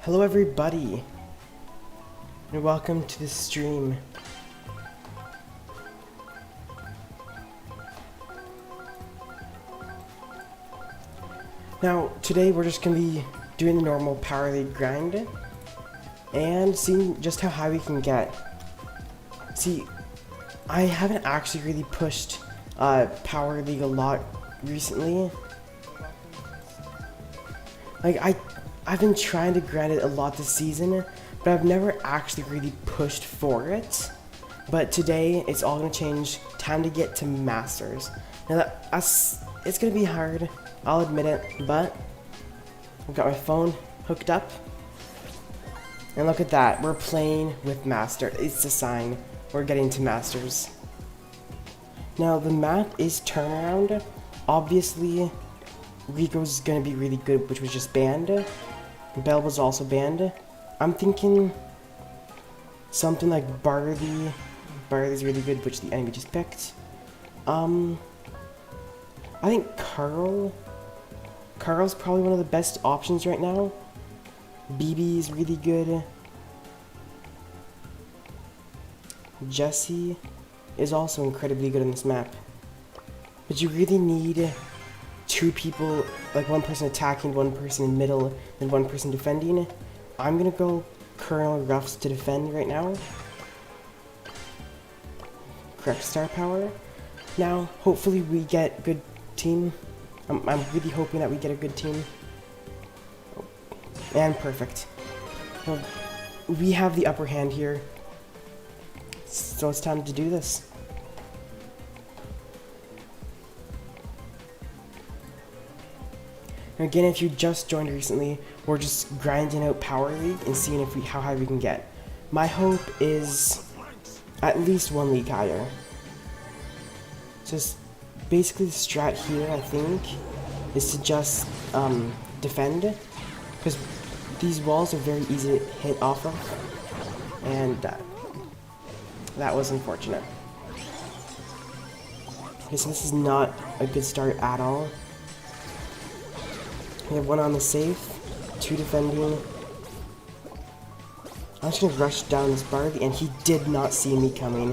Hello everybody, and welcome to the stream. Now, today we're just going to be doing the normal Power League grind, and seeing just how high we can get. See, I haven't actually really pushed Power League a lot recently. Like, I've been trying to grind it a lot this season, but I've never actually really pushed for it. But today, it's all gonna change. Time to get to Masters. Now, it's gonna be hard, I'll admit it, but I've got my phone hooked up. And look at that, we're playing with Master. It's a sign we're getting to Masters. Now, the map is Turnaround. Obviously, Rico's gonna be really good, which was just banned. Bell was also banned. I'm thinking something like Barley. Barley's really good, which the enemy just picked. I think Carl. Carl's probably one of the best options right now. BB is really good. Jesse is also incredibly good on this map. But you really need two people, like one person attacking, one person in middle, and one person defending. I'm gonna go Colonel Ruffs to defend right now. Correct star power. Now, hopefully we get good team. I'm really hoping that we get a good team. And perfect. Well, we have the upper hand here. So it's time to do this. Again, if you just joined recently, we're just grinding out Power League and seeing if how high we can get. My hope is at least one league higher. Just basically the strat here, I think, is to just defend, because these walls are very easy to hit off of, and that was unfortunate. Okay, so this is not a good start at all. We have one on the safe, two defending. I'm just gonna rush down this Barley, and he did not see me coming.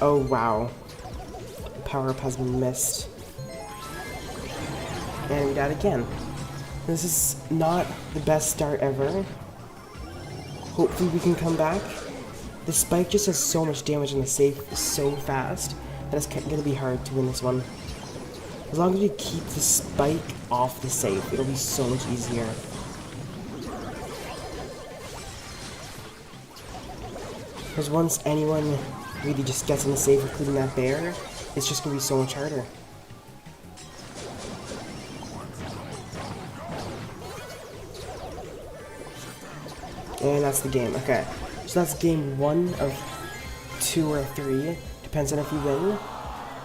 Oh wow. Power up has been missed. And we died again. This is not the best start ever. Hopefully we can come back. The spike just has so much damage on the safe so fast that it's gonna be hard to win this one. As long as we keep the spike off the safe, it'll be so much easier. Because once anyone really just gets in the safe, including that bear, it's just going to be so much harder. And that's the game. Okay, so that's game 1 of 2 or 3. Depends on if we win.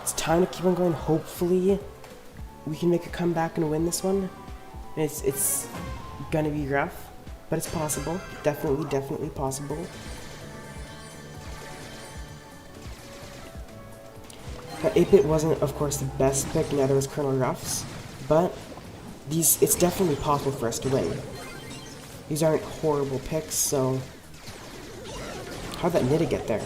It's time to keep on going. Hopefully we can make a comeback and win this one. It's gonna be rough, but it's possible. Definitely possible. Now, 8-bit wasn't, of course, the best pick, neither was Colonel Ruffs, but it's definitely possible for us to win. These aren't horrible picks, so how'd that Nita get there?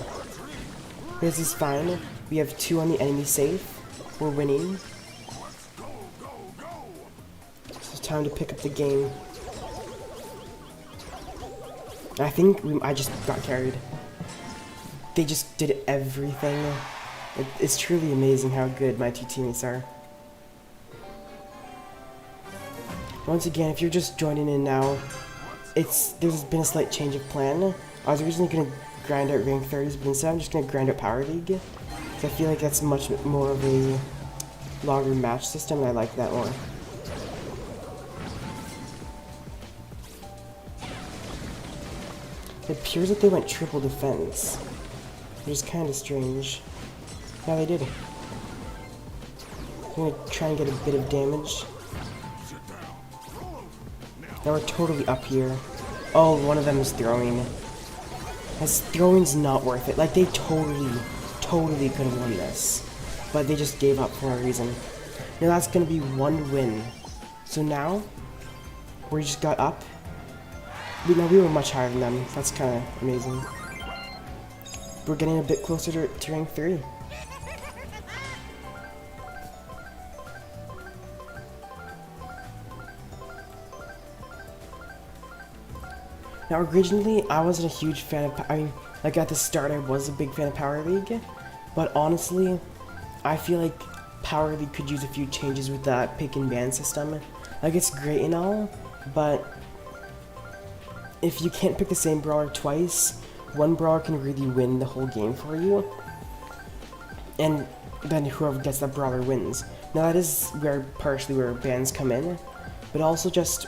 This is fine. We have 2 on the enemy safe. We're winning. Time to pick up the game. I think I just got carried. They just did everything. It's truly amazing how good my 2 teammates are. Once again, if you're just joining in now, there's been a slight change of plan. I was originally going to grind out rank 30s, but instead I'm just going to grind out Power League. Because I feel like that's much more of a longer match system, and I like that more. It appears that they went triple defense, which is kind of strange. Yeah, they did. I'm gonna try and get a bit of damage. Now we're totally up here. Oh, one of them is throwing. Throwing's not worth it. Like, they totally could have won this. But they just gave up for no reason. Now that's gonna be 1 win. So now, where you just got up. We were much higher than them. That's kind of amazing. We're getting a bit closer to rank 3. Now, originally, I wasn't a huge fan of, like at the start, I was a big fan of Power League, but honestly, I feel like Power League could use a few changes with that pick and ban system. Like, it's great and all, but if you can't pick the same brawler twice, one brawler can really win the whole game for you, and then whoever gets that brawler wins. Now, that is partially where bans come in, but also just,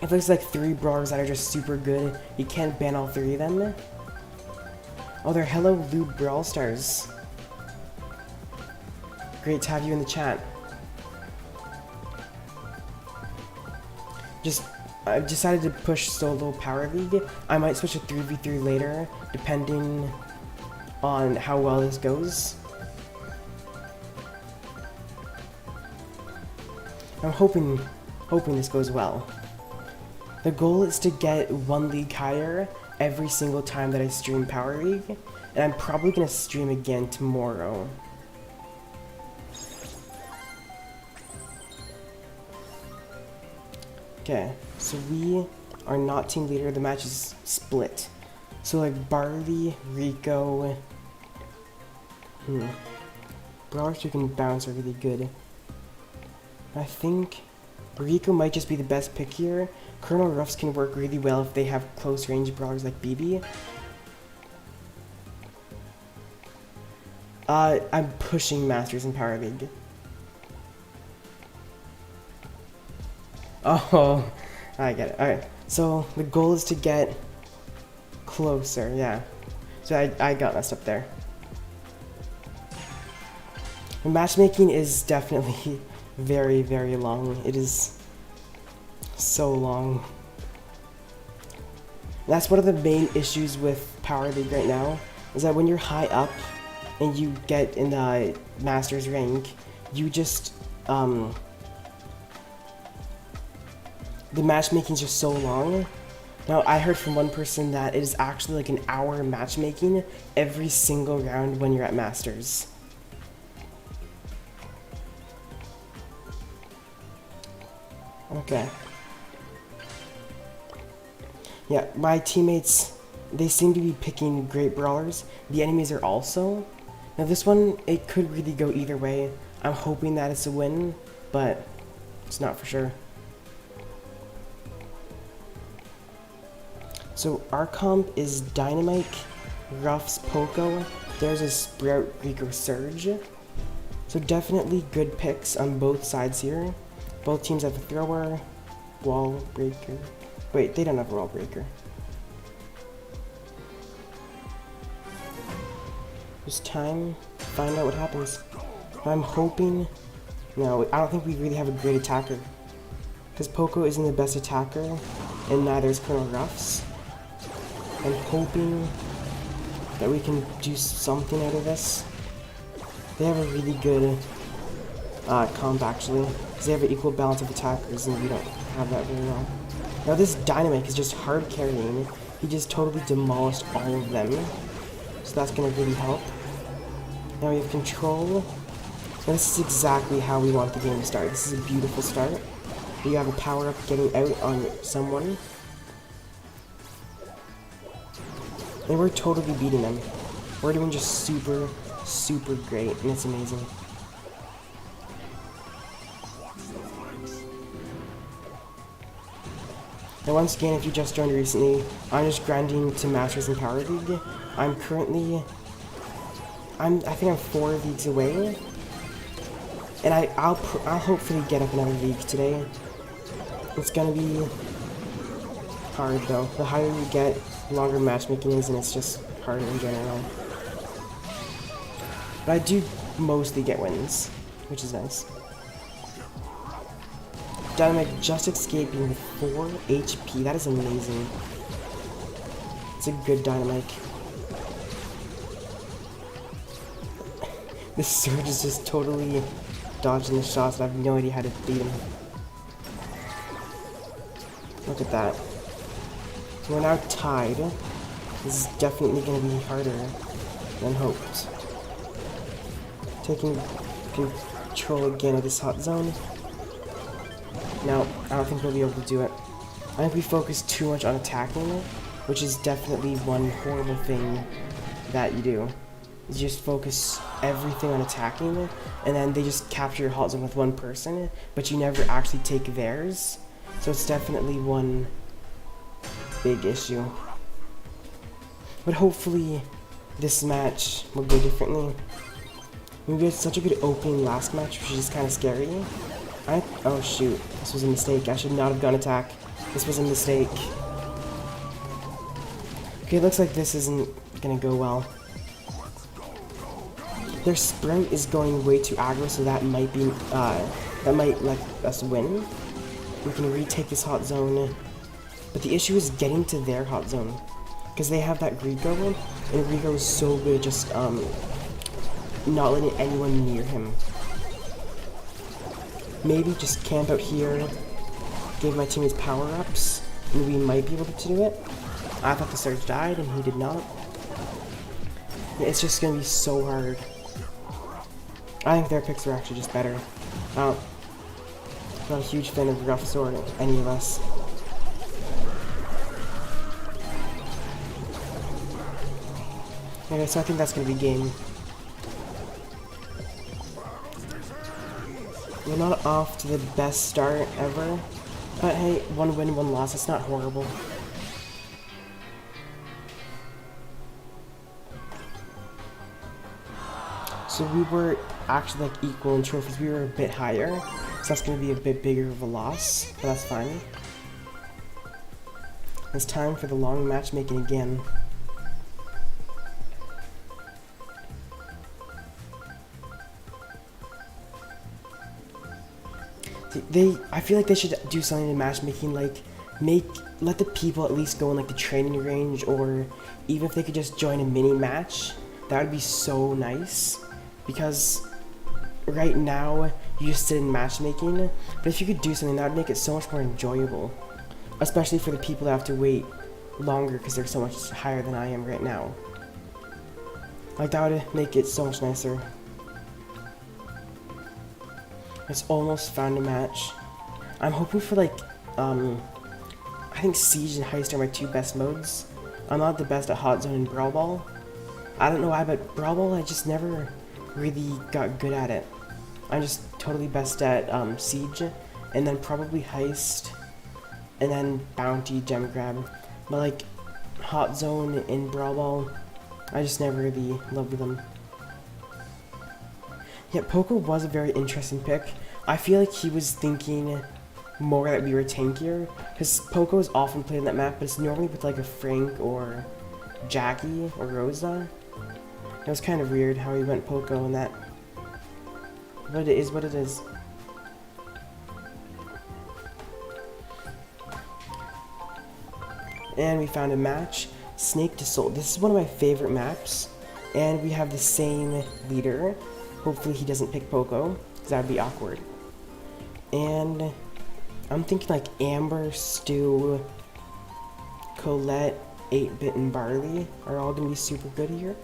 if there's like 3 brawlers that are just super good, you can't ban all 3 of them. Oh, they're hello Lube Brawl Stars. Great to have you in the chat. I've decided to push solo Power League. I might switch to 3v3 later, depending on how well this goes. I'm hoping this goes well. The goal is to get 1 league higher every single time that I stream Power League, and I'm probably going to stream again tomorrow. Okay, so we are not team leader, the match is split. So like Barley, Rico, brawlers who can bounce are really good. I think Rico might just be the best pick here. Colonel Ruffs can work really well if they have close range brawlers like BB. I'm pushing Masters in Power League. Oh, I get it. Alright, so the goal is to get closer, yeah. So I got messed up there. The matchmaking is definitely very, very long. It is so long. That's one of the main issues with Power League right now, is that when you're high up and you get in the Masters rank, you just, the matchmaking is just so long. Now, I heard from one person that it is actually like an hour matchmaking every single round when you're at Masters. Okay. Yeah, my teammates, they seem to be picking great brawlers. The enemies are also. Now this one, it could really go either way. I'm hoping that it's a win, but it's not for sure. So our comp is Dynamite, Ruffs, Poco. There's a Sprout, Rico, Surge. So definitely good picks on both sides here. Both teams have a thrower, wall breaker. Wait, they don't have a wall breaker. Just time to find out what happens. I'm hoping. No, I don't think we really have a great attacker. Because Poco isn't the best attacker, and neither is Colonel Ruffs. I'm hoping that we can do something out of this. They have a really good comp actually, because they have an equal balance of attackers, and we don't have that very well. Now this Dynamite is just hard carrying. He just totally demolished all of them, so that's gonna really help. Now we have control. Now this is exactly how we want the game to start. This is a beautiful start. You have a power up getting out on someone. And we're totally beating them. We're doing just super, super great, and it's amazing. Now once again, if you just joined recently, I'm just grinding to Masters in Power League. I'm currently, I think I'm 4 leagues away. And I'll hopefully get up another league today. It's gonna be hard though. The higher you get, the longer matchmaking is, and it's just harder in general. But I do mostly get wins, which is nice. Dynamite just escaping with 4 HP. That is amazing. It's a good Dynamite. This Surge is just totally dodging the shots, and I have no idea how to beat him. Look at that. So we're now tied. This is definitely going to be harder than hoped. Taking control again of this hot zone. No, I don't think we'll be able to do it. I think we focus too much on attacking it, which is definitely one horrible thing that you do. You just focus everything on attacking it, and then they just capture your hot zone with one person, but you never actually take theirs. So it's definitely one big issue. But hopefully this match will go differently. We had such a good opening last match, which is just kind of scary. Oh shoot, this was a mistake. I should not have gone attack. This was a mistake. Okay, it looks like this isn't gonna go well. Their sprint is going way too aggro, so that might be, that might let us win. We can retake this hot zone. But the issue is getting to their hot zone. Because they have that Rico, and Rico is so good just, not letting anyone near him. Maybe just camp out here, give my teammates power-ups, and we might be able to do it. I thought the Surge died, and he did not. It's just gonna be so hard. I think their picks are actually just better. Not a huge fan of Rough Sword, any of us. Okay, so I think that's gonna be game. We're not off to the best start ever, but hey, 1 win, 1 loss, it's not horrible. So we were actually like equal in trophies, we were a bit higher, so that's going to be a bit bigger of a loss, but that's fine. It's time for the long matchmaking again. I feel like they should do something in matchmaking, like let the people at least go in like the training range, or even if they could just join a mini match, that would be so nice. Because right now you just sit in matchmaking, but if you could do something, that would make it so much more enjoyable, especially for the people that have to wait longer because they're so much higher than I am right now. Like, that would make it so much nicer. It's almost found a match. I'm hoping for like, I think Siege and Heist are my 2 best modes. I'm not the best at Hot Zone and Brawl Ball. I don't know why, but Brawl Ball, I just never really got good at it. I'm just totally best at Siege, and then probably Heist, and then Bounty, Gem Grab. But like, Hot Zone and Brawl Ball, I just never really loved them. Yeah, Poco was a very interesting pick. I feel like he was thinking more that we were tankier, because Poco is often played on that map, but it's normally with like a Frank or Jackie or Rosa. It was kind of weird how he went Poco in that, but it is what it is. And we found a match, Snake to Soul. This is one of my favorite maps, and we have the same leader. Hopefully he doesn't pick Poco, because that would be awkward. And I'm thinking like Amber, Stu, Colette, 8-Bit, and Barley are all going to be super good here.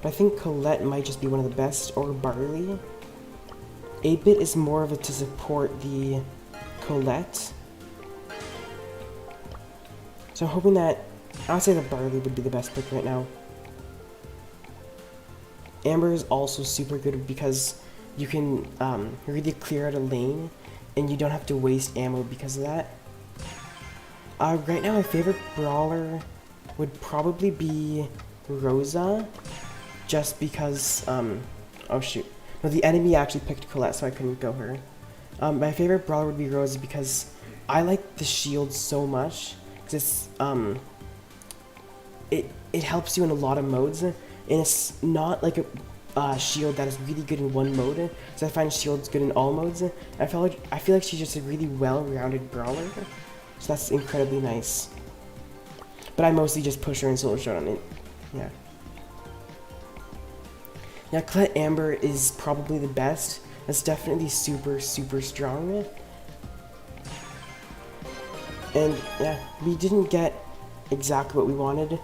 But I think Colette might just be one of the best, or Barley. 8-Bit is more of it to support the Colette. So I'm hoping that, I would say that Barley would be the best pick right now. Amber is also super good because you can really clear out a lane and you don't have to waste ammo because of that. Right now my favorite brawler would probably be Rosa, just because, oh shoot. No, the enemy actually picked Colette, so I couldn't go her. My favorite brawler would be Rosa because I like the shield so much, because it's, it helps you in a lot of modes. And it's not like a shield that is really good in one mode, so I find shield's good in all modes. I feel like she's just a really well-rounded brawler, so that's incredibly nice. But I mostly just push her in solo showdown. It, yeah. Yeah, Colette Amber is probably the best. That's definitely super, super strong. And yeah, we didn't get exactly what we wanted,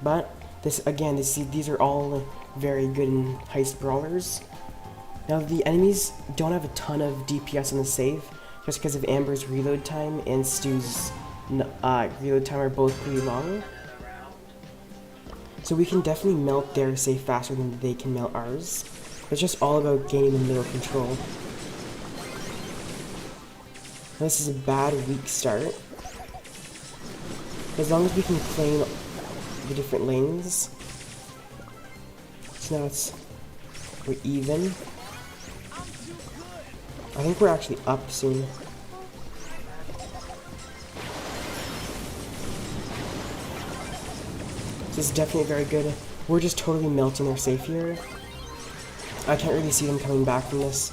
but these are all very good in heist brawlers. Now the enemies don't have a ton of DPS on the save, just because of Amber's reload time and Stu's reload time are both pretty long. So we can definitely melt their safe faster than they can melt ours. It's just all about gaining the middle control. This is a bad, weak start. As long as we can claim the different lanes. So now we're even. I think we're actually up soon. This is definitely very good. We're just totally melting their safe here. I can't really see them coming back from this.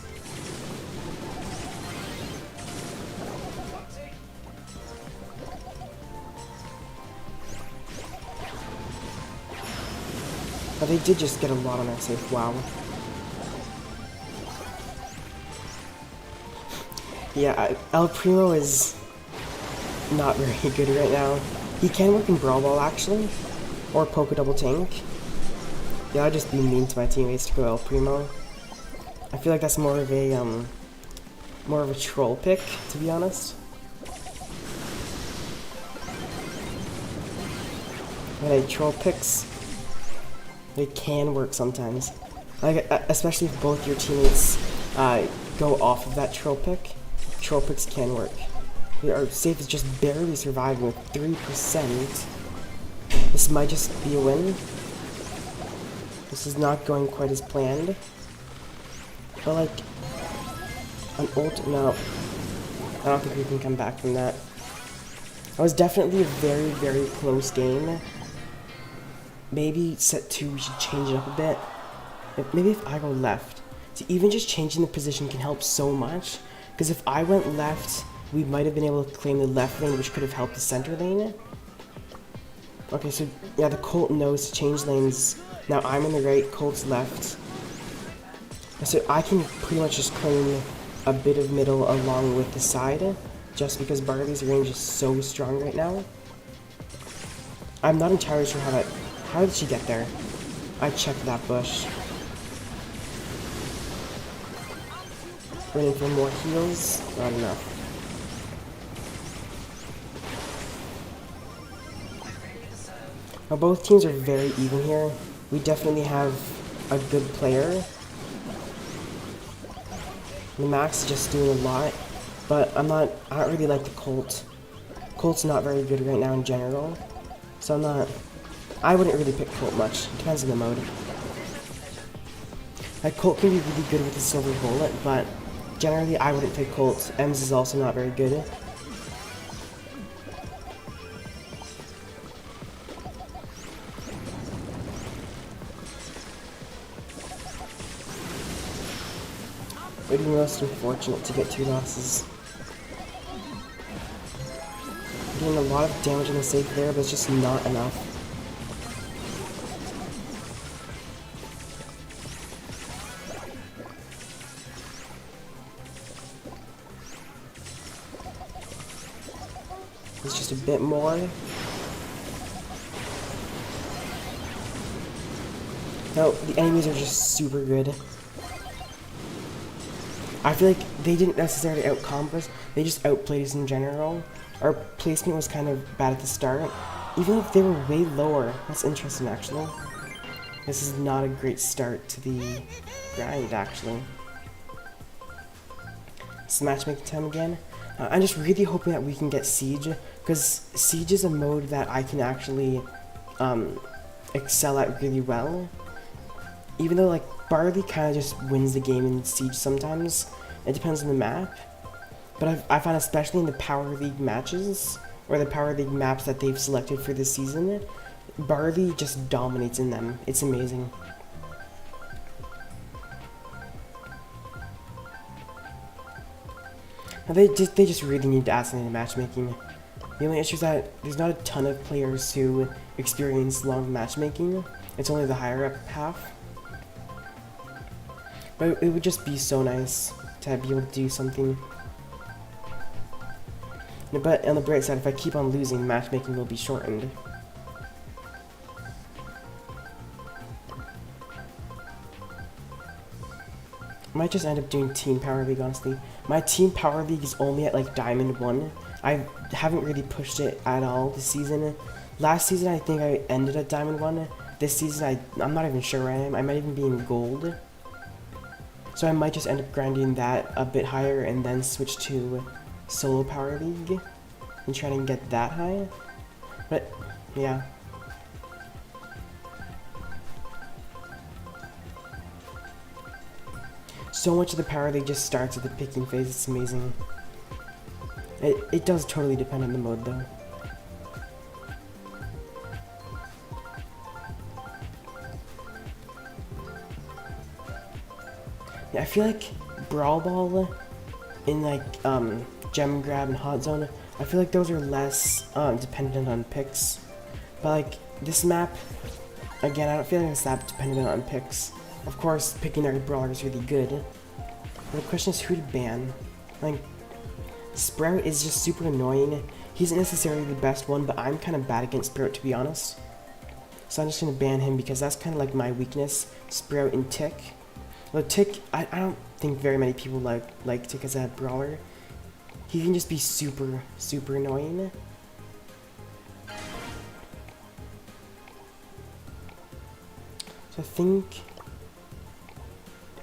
But they did just get a lot on our safe, wow. Yeah, El Primo is not very good right now. He can work in Brawl Ball actually, or Poke Double Tank. Yeah, I'd just be mean to my teammates to go El Primo. I feel like that's more of a troll pick, to be honest. But troll picks, they can work sometimes. Like, especially if both your teammates go off of that troll pick. Troll picks can work. Our safe is just barely surviving with 3%. This might just be a win. This is not going quite as planned. But like, an ult, no. I don't think we can come back from that. That was definitely a very, very close game. Maybe set 2 we should change it up a bit. Maybe if I go left. So even just changing the position can help so much. Because if I went left, we might have been able to claim the left lane, which could have helped the center lane. Okay, so yeah, the Colt knows to change lanes. Now I'm in the right, Colt's left. So I can pretty much just claim a bit of middle along with the side, just because Barley's range is so strong right now. I'm not entirely sure how did she get there? I checked that bush. Running for more heals, not enough. Now both teams are very even here. We definitely have a good player. The Max is just doing a lot, but I don't really like the Colt. Colt's not very good right now in general, so I wouldn't really pick Colt much. It depends on the mode. Like, Colt can be really good with the silver bullet, but generally I wouldn't pick Colt. Ems is also not very good. It would be most unfortunate to get 2 losses. Doing a lot of damage on the safe there, but it's just not enough. It's just a bit more. No, the enemies are just super good. I feel like they didn't necessarily out-comp us, they just outplayed us in general. Our placement was kind of bad at the start, even if they were way lower. That's interesting, actually. This is not a great start to the grind, actually. It's matchmaking time again. I'm just really hoping that we can get Siege, because Siege is a mode that I can actually excel at really well. Even though, like, Barley kind of just wins the game in Siege sometimes. It depends on the map. But I find, especially in the Power League matches, or the Power League maps that they've selected for this season, Barley just dominates in them. It's amazing. Now they just really need to add something to matchmaking. The only issue is that there's not a ton of players who experience long matchmaking. It's only the higher up half. But it would just be so nice to be able to do something. But on the bright side, if I keep on losing, matchmaking will be shortened. I might just end up doing Team Power League, honestly. My Team Power League is only at like Diamond 1. I haven't really pushed it at all this season. Last season, I think I ended at Diamond 1. This season, I'm not even sure where I am. I might even be in Gold. So I might just end up grinding that a bit higher and then switch to Solo Power League and try to get that high. But, yeah. So much of the Power League just starts at the picking phase. It's amazing. It does totally depend on the mode, though. Yeah, I feel like Brawl Ball in like Gem Grab and Hot Zone, I feel like those are less dependent on picks. But like this map, again, I don't feel like it's that dependent on picks. Of course, picking our brawler is really good. But the question is who to ban. Like, Sprout is just super annoying. He's not necessarily the best one, but I'm kind of bad against Sprout, to be honest. So I'm just going to ban him because that's kind of like my weakness, Sprout and Tick. Well, Tick, I don't think very many people like Tick as a brawler. He can just be super, super annoying. So I think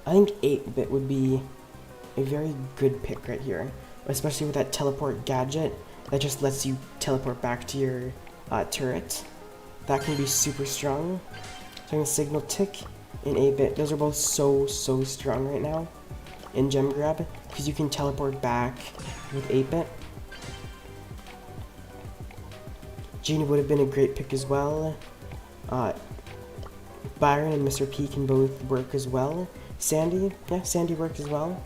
8-bit would be a very good pick right here, especially with that teleport gadget that just lets you teleport back to your turret. That can be super strong. So I'm gonna signal Tick in 8-bit. Those are both so strong right now in Gem Grab because you can teleport back with 8-bit. Genie would have been a great pick as well. Byron and Mr. P can both work as well. Sandy, yeah, Sandy worked as well.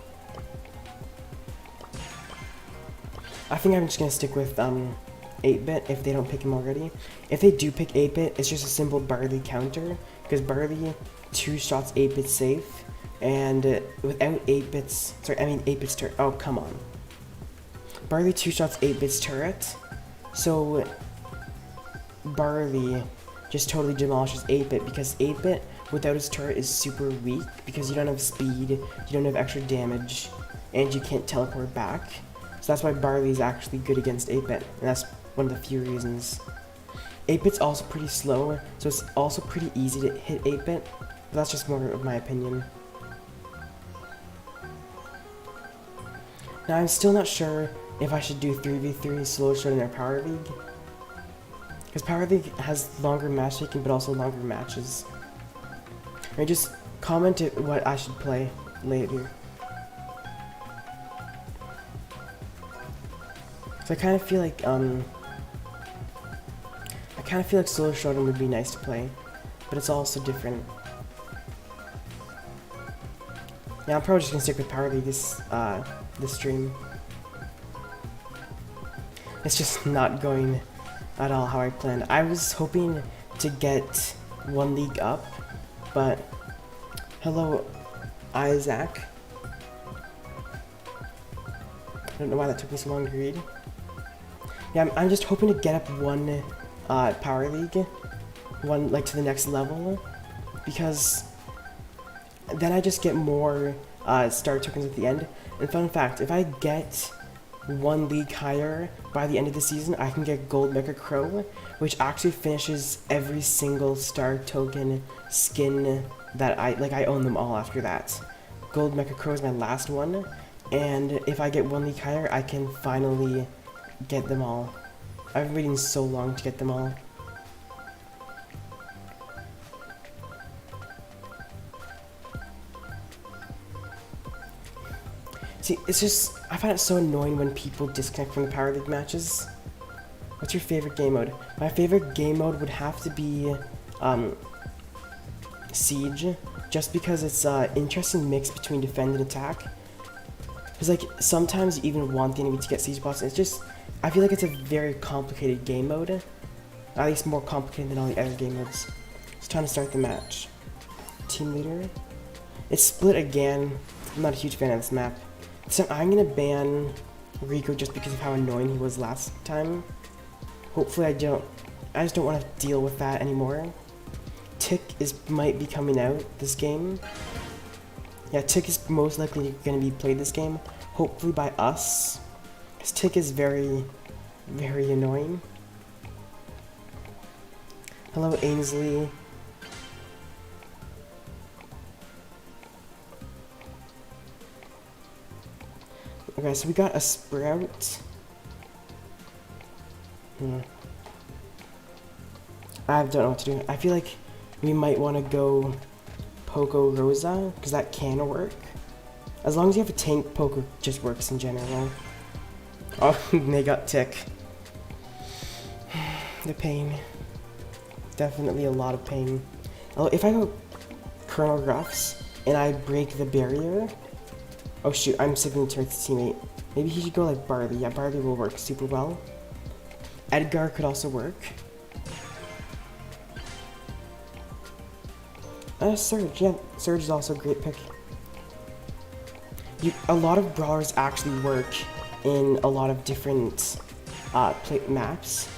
I think I'm just gonna stick with 8-bit if they don't pick him already. If they do pick 8-bit, it's just a simple Barley counter because Barley 2 shots 8-bit safe, and without 8-bits, sorry, I mean 8-bits turret. Oh, come on. Barley 2 shots 8-bits turret, so Barley just totally demolishes 8-bit because 8-bit without his turret is super weak because you don't have speed, you don't have extra damage, and you can't teleport back. So that's why Barley is actually good against 8-bit, and that's one of the few reasons. 8-bit's also pretty slow, so it's also pretty easy to hit 8-bit, but that's just more of my opinion. Now I'm still not sure if I should do 3v3 solo showdown or Power League, because Power League has longer matchmaking but also longer matches. Or just comment what I should play later. So I kind of feel like solo showdown would be nice to play, but it's also different. Yeah, I'm probably just gonna stick with Power League this stream. It's just not going at all how I planned. I was hoping to get 1 league up, but hello, Isaac. I don't know why that took me so long to read. Yeah, I'm just hoping to get up 1 Power League, like to the next level, because then I just get more star tokens at the end. And fun fact, if I get 1 league higher by the end of the season, I can get Gold Mecha Crow, which actually finishes every single star token skin that I own them all after that. Gold Mecha Crow is my last one, and if I get 1 league higher, I can finally get them all. I've been waiting so long to get them all. See, it's just, I find it so annoying when people disconnect from the Power League matches. What's your favorite game mode? My favorite game mode would have to be Siege, just because it's an interesting mix between defend and attack. Because like, sometimes you even want the enemy to get Siege bots, and it's just, I feel like it's a very complicated game mode. At least more complicated than all the other game modes. It's time to start the match. Team leader. It's split again. I'm not a huge fan of this map. So I'm gonna ban Rico just because of how annoying he was last time. Hopefully I just don't want to deal with that anymore. Tick might be coming out this game. Yeah, Tick is most likely going to be played this game. Hopefully by us. Because Tick is very, very annoying. Hello, Ainsley. Okay, so we got a Sprout. I don't know what to do. I feel like we might want to go Poco Rosa, because that can work. As long as you have a tank, Poco just works in general. Oh, they got Tick. The pain. Definitely a lot of pain. Oh, if I go Colonel Ruffs and I break the barrier... Oh shoot, I'm signaling to his teammate. Maybe he should go like Barley. Yeah, Barley will work super well. Edgar could also work. Surge, yeah, Surge is also a great pick. A lot of brawlers actually work in a lot of different maps.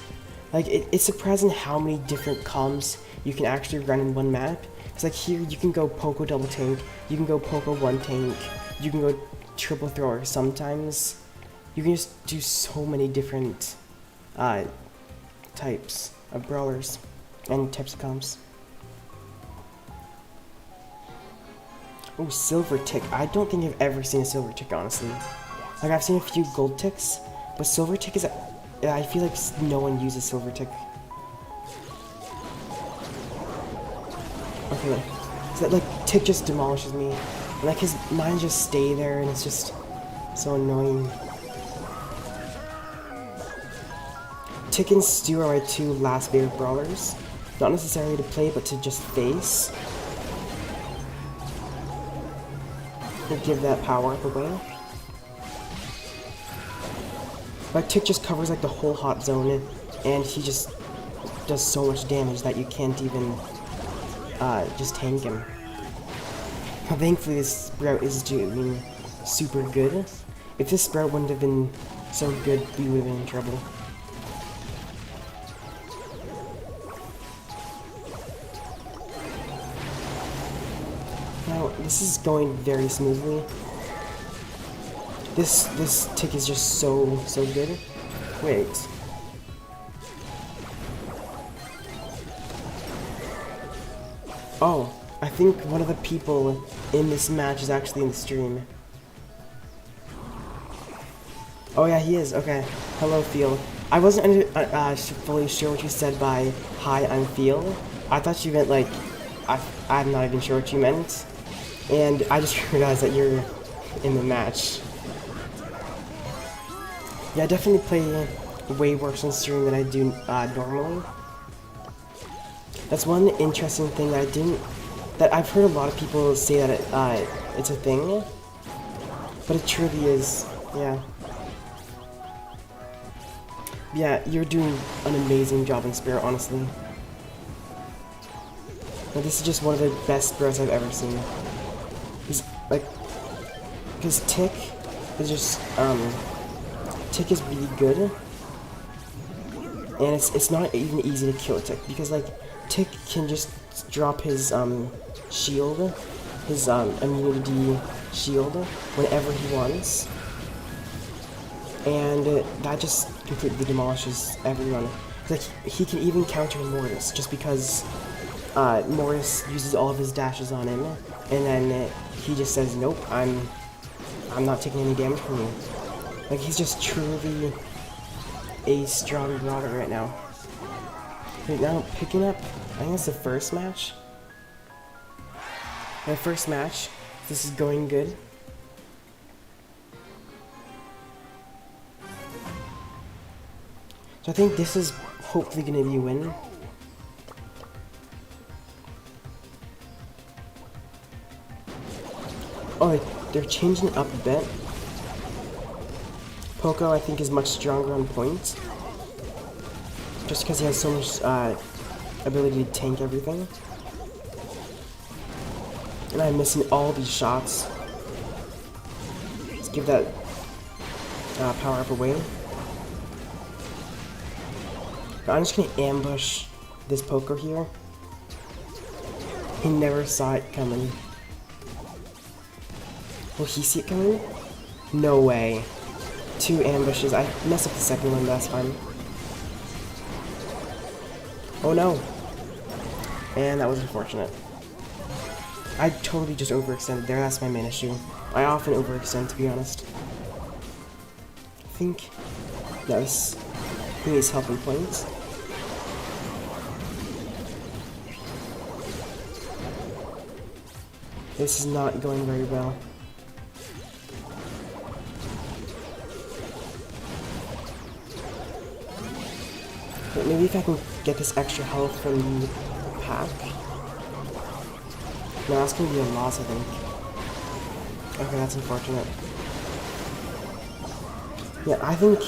Like, it's surprising how many different comms you can actually run in one map. It's like here, you can go Poco double tank, you can go Poco one tank, you can go triple thrower sometimes. You can just do so many different types of brawlers and types of comms. Oh, Silver Tick. I don't think I've ever seen a Silver Tick, honestly. Like, I've seen a few Gold Ticks, but Silver Tick is... I feel like no one uses Silver Tick. Okay, so that, like, Tick just demolishes me. And, like, his mine just stay there, and it's just so annoying. Tick and Stu are my two last favorite brawlers. Not necessarily to play, but to just face. Give that power up away. Like, Tick just covers like the whole hot zone, and he just does so much damage that you can't even just tank him. Thankfully, this Sprout is doing super good. If this Sprout wouldn't have been so good, we would have been in trouble. Now, this is going very smoothly. This Tick is just so good. Wait. Oh, I think one of the people in this match is actually in the stream. Oh yeah, he is. Okay. Hello, Phil. I wasn't fully sure what you said by "Hi, I'm Phil." I thought you meant like I'm not even sure what you meant. And I just realized that you're in the match. Yeah, I definitely play way worse on stream than I do normally. That's one interesting thing that I've heard a lot of people say that it's a thing, but it truly is. Yeah. Yeah, you're doing an amazing job in Spirit, honestly. But this is just one of the best Spirits I've ever seen. He's like, because Tick is just Tick is really good, and it's not even easy to kill Tick because like Tick can just drop his shield, his immunity shield whenever he wants, and that just completely demolishes everyone. Like he can even counter Mortis just because Mortis uses all of his dashes on him, and then he just says, "Nope, I'm not taking any damage from you." Like he's just truly a strong brawler right now. Right now, picking up, I think it's the first match. My first match. This is going good. So I think this is hopefully going to be a win. Oh, they're changing it up a bit. Poco, I think, is much stronger on points. Just because he has so much ability to tank everything. And I'm missing all these shots. Let's give that power up away. Now I'm just gonna ambush this Poco here. He never saw it coming. Will he see it coming? No way. 2 ambushes. I messed up the second one, that's fine. Oh no. And that was unfortunate. I totally just overextended there, that's my main issue. I often overextend, to be honest. I think this needs helping points. This is not going very well. But maybe if I can get this extra health from the pack. No, that's gonna be a loss, I think. Okay, that's unfortunate. Yeah, I think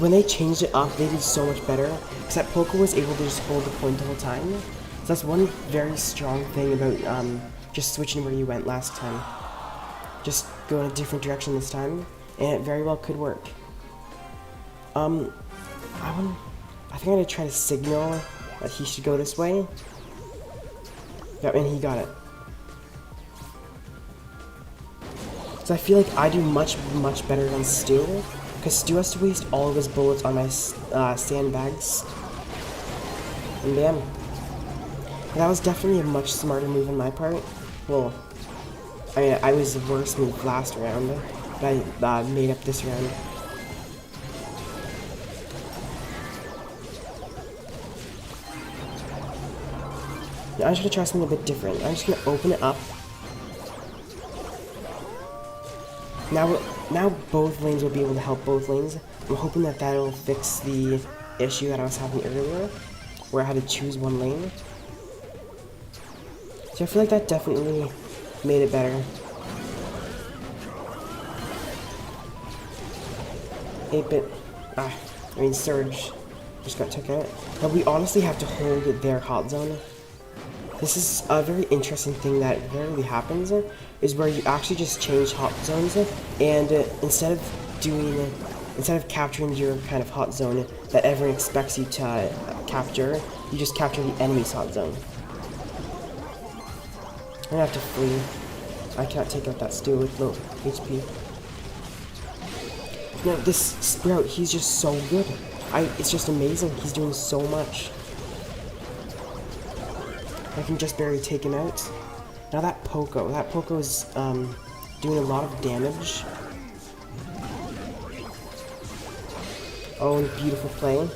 when they changed it up, they did so much better. Because that Poco was able to just hold the point the whole time. So that's one very strong thing about just switching where you went last time. Just go in a different direction this time, and it very well could work. I think I'm gonna try to signal that he should go this way. Yep, and he got it. So I feel like I do much better than Stu, because Stu has to waste all of his bullets on my sandbags. And bam. That was definitely a much smarter move on my part. Well, I mean, I was the worst move last round, but I made up this round. Now I'm just gonna try something a bit different. I'm just gonna open it up. Now both lanes will be able to help both lanes. I'm hoping that that'll fix the issue that I was having earlier, where I had to choose one lane. So I feel like that definitely made it better. 8-bit, Surge just got took out. But we honestly have to hold their hot zone. This is a very interesting thing that rarely happens, is where you actually just change hot zones, and instead of capturing your kind of hot zone that everyone expects you to capture, you just capture the enemy's hot zone. I'm gonna have to flee. I can't take out that Stu with low HP. No, this Sprout, he's just so good. It's just amazing. He's doing so much. I can just barely take him out. Now that Poco is doing a lot of damage. Oh, and beautiful play.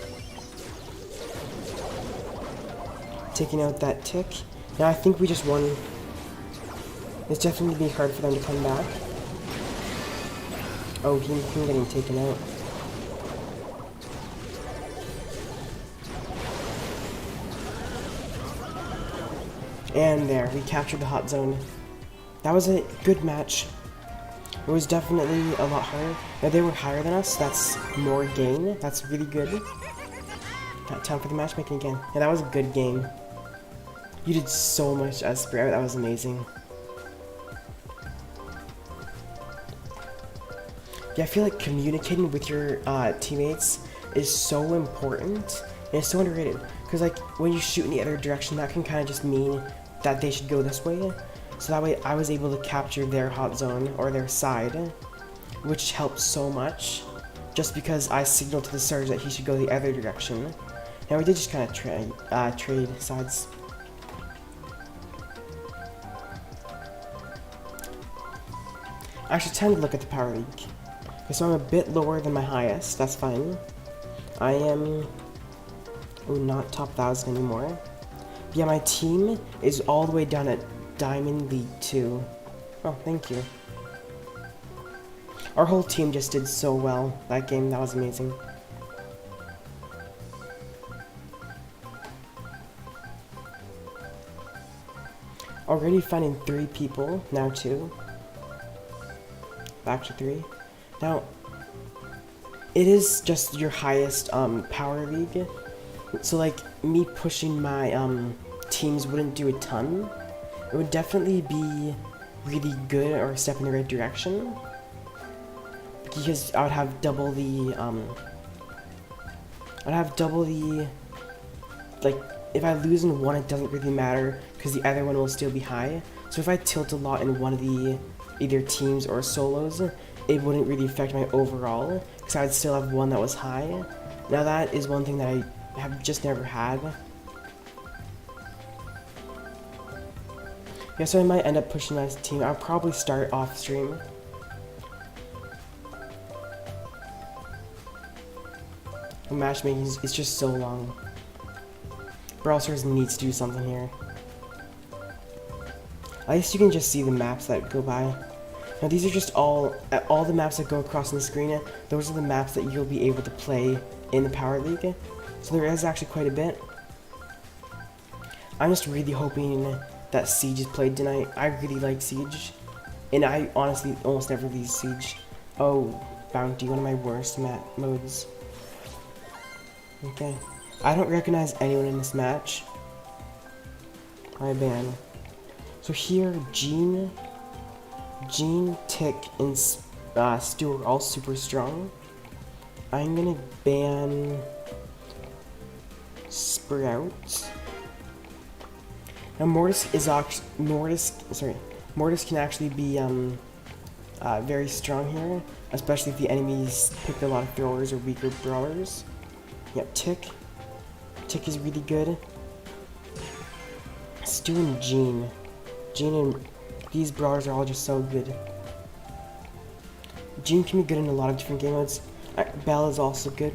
Taking out that tick. Now I think we just won. It's definitely gonna be hard for them to come back. Oh, he's getting taken out. And there, we captured the hot zone. That was a good match. It was definitely a lot harder. Now they were higher than us, that's more gain. That's really good. Time for the matchmaking again. Yeah, that was a good game. You did so much as Sprout, that was amazing. Yeah, I feel like communicating with your teammates is so important, and it's so underrated. Because like, when you shoot in the other direction, that can kind of just mean that they should go this way. So that way I was able to capture their hot zone, or their side, which helped so much, just because I signaled to the Surge that he should go the other direction. Now we did just kind of trade sides. Actually, time to look at the Power League. Okay, so I'm a bit lower than my highest, that's fine. I am not top 1,000 anymore. But yeah, my team is all the way down at Diamond League 2. Oh, thank you. Our whole team just did so well that game, that was amazing. Already finding 3 people, now 2. Back to 3. Now, it is just your highest power league, so like me pushing my teams wouldn't do a ton. It would definitely be really good or a step in the right direction. because I would have double the like, if I lose in one, it doesn't really matter because the other one will still be high. So if I tilt a lot in one of the either teams or solos, it wouldn't really affect my overall because I would still have one that was high. Now that is one thing that I have just never had. Yeah, so I might end up pushing my team. I'll probably start off stream. Matchmaking is just so long. Brawl Stars needs to do something here. At least you can just see the maps that go by. Now these are just all the maps that go across on the screen. Those are the maps that you'll be able to play in the Power League. So there is actually quite a bit. I'm just really hoping that Siege is played tonight. I really like Siege. And I honestly almost never leave Siege. Oh, Bounty, one of my worst modes. Okay. I don't recognize anyone in this match. I ban. So here, Jean, Tick, and Stu are all super strong. I'm gonna ban Sprout. Now Mortis can actually be very strong here, especially if the enemies pick a lot of throwers or weaker brawlers. Yep, Tick is really good. Stu and Jean and these brawlers are all just so good. Jean can be good in a lot of different game modes. Belle is also good.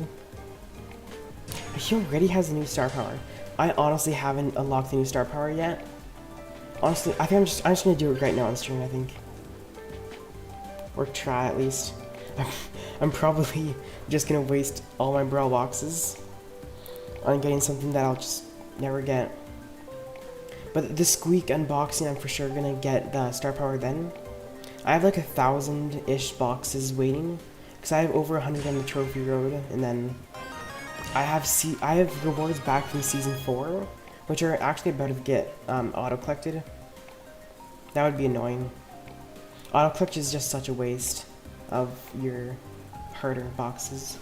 He already has a new star power. I honestly haven't unlocked the new star power yet. Honestly, I think I'm just gonna do it right now on stream, I think. Or try at least. I'm probably just gonna waste all my Brawl boxes on getting something that I'll just never get. But the Squeak unboxing, I'm for sure gonna get the star power then. I have like 1,000-ish boxes waiting, because I have over 100 on the trophy road, and then I have rewards back from season 4, which are actually about to get auto-collected. That would be annoying. Auto-collect is just such a waste of your harder boxes.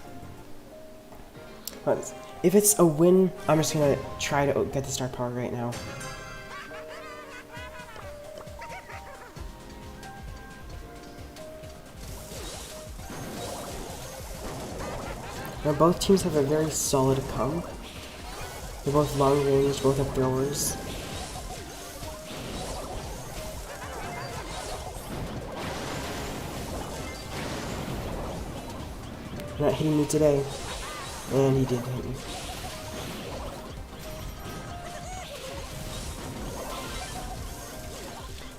But if it's a win, I'm just gonna try to get the star power right now. Now both teams have a very solid comp. They're both long range, both have throwers. Not hitting me today. And he did hit me.